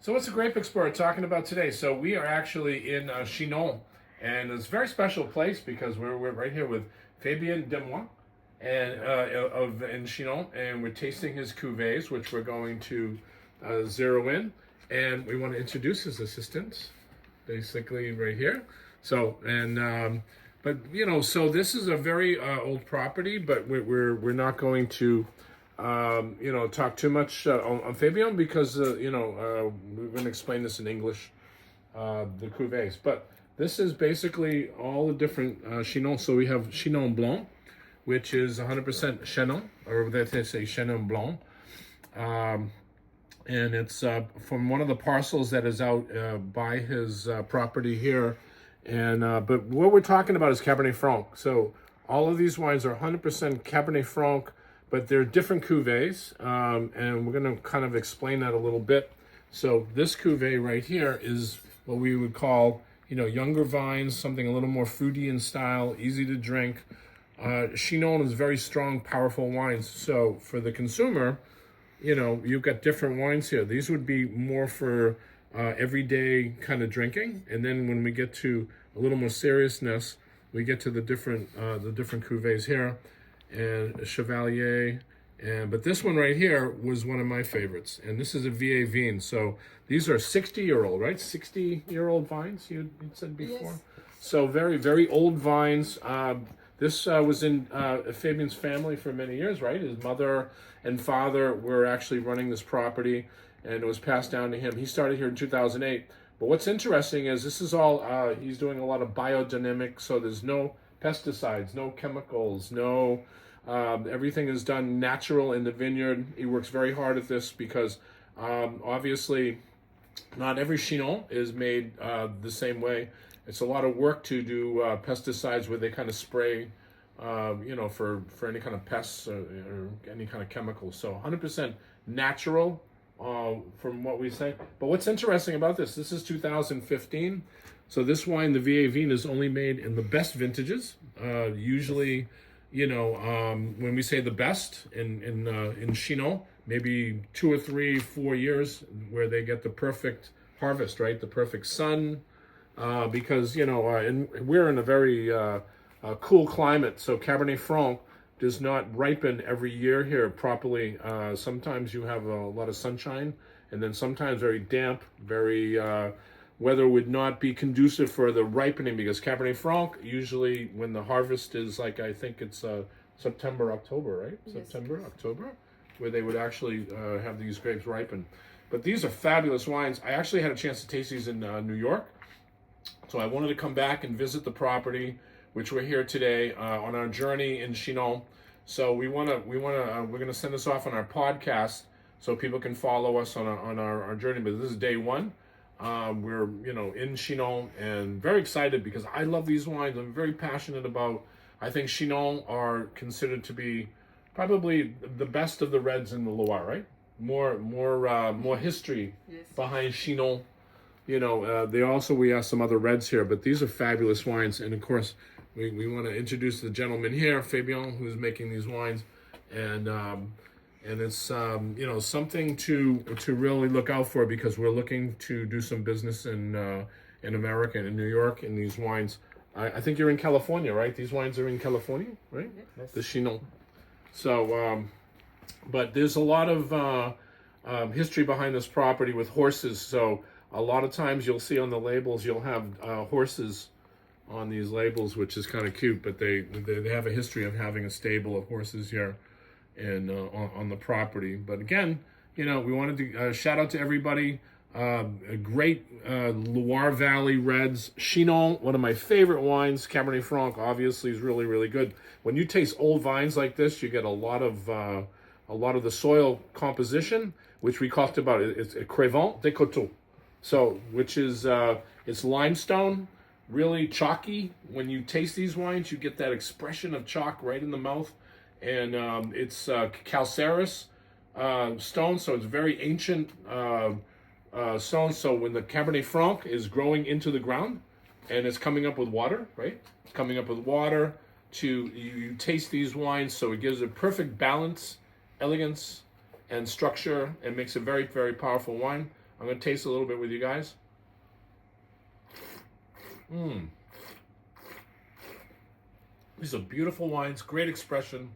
So what's the Grape Explorer talking about today? So we are actually in Chinon, and it's a very special place because we're right here with Fabien Demois and in Chinon, and we're tasting his cuvées, which we're going to zero in, and we want to introduce his assistants, basically right here. So but so this is a very old property, but we're not going to talk too much on Fabien because, we're going to explain this in English, the cuvées. But this is basically all the different Chinon. So we have Chinon Blanc, which is 100% Chinon, or they say Chinon Blanc. And it's from one of the parcels that is out by his property here. And but what we're talking about is Cabernet Franc. So all of these wines are 100% Cabernet Franc, but they're different cuvées, and we're going to kind of explain that a little bit. So this cuvée right here is what we would call, younger vines, something a little more fruity in style, easy to drink. Chinon is very strong, powerful wines. So for the consumer, you've got different wines here. These would be more for everyday kind of drinking. And then when we get to a little more seriousness, we get to the different cuvées here. And Chevalier, but this one right here was one of my favorites, and this is a Vielles Vignes. So these are 60-year-old, right? 60-year-old vines you said before. Yes. So very, very old vines. This was in Fabien's family for many years, right? His mother and father were actually running this property, and it was passed down to him. He started here in 2008. But what's interesting is this is all, he's doing a lot of biodynamic, so there's no pesticides, no chemicals, no, everything is done natural in the vineyard. He works very hard at this because obviously not every Chinon is made the same way. It's a lot of work to do pesticides where they kind of spray, for any kind of pests or any kind of chemicals. So 100% natural from what we say. But what's interesting about this is 2015. So this wine, the Vielles Vignes, is only made in the best vintages. Usually, when we say the best in Chinon, maybe 2 or 3, 4 years where they get the perfect harvest, right? The perfect sun, because and we're in a very cool climate. So Cabernet Franc does not ripen every year here properly. Sometimes you have a lot of sunshine, and then sometimes very damp, very weather would not be conducive for the ripening, because Cabernet Franc, usually when the harvest is like, I think it's September, October, right? Yes. September, October, where they would actually have these grapes ripen. But these are fabulous wines. I actually had a chance to taste these in New York. So I wanted to come back and visit the property, which we're here today on our journey in Chinon. So we're going to send this off on our podcast so people can follow us on our journey. But this is day one. We're in Chinon and very excited because I love these wines. I'm very passionate about. I think Chinon are considered to be probably the best of the reds in the Loire, right? More history behind Chinon. We have some other reds here, but these are fabulous wines. And of course, we want to introduce the gentleman here, Fabien, who's making these wines, and it's something to really look out for, because we're looking to do some business in America and in New York in these wines. I think you're in California, right? These wines are in California, right? Yes. The Chinon. So, but there's a lot of history behind this property with horses. So a lot of times you'll see on the labels, you'll have horses on these labels, which is kind of cute. But they have a history of having a stable of horses here and on the property. But again, we wanted to shout out to everybody. A great Loire Valley reds. Chinon, one of my favorite wines. Cabernet Franc obviously is really, really good. When you taste old vines like this, you get a lot of the soil composition, which we talked about. It's a crevant de coteaux. So, which is it's limestone, really chalky. When you taste these wines, you get that expression of chalk right in the mouth. And it's calcareous stone, so it's very ancient stone. So when the Cabernet Franc is growing into the ground and it's coming up with water, right? It's coming up with water you taste these wines, so it gives a perfect balance, elegance, and structure, and makes a very, very powerful wine. I'm going to taste a little bit with you guys. These are beautiful wines, great expression.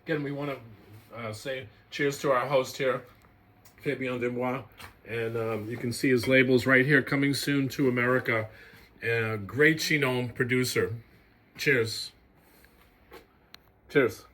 Again, we want to say cheers to our host here, Fabien Demois. And you can see his labels right here, coming soon to America. Great Chinon producer. Cheers. Cheers.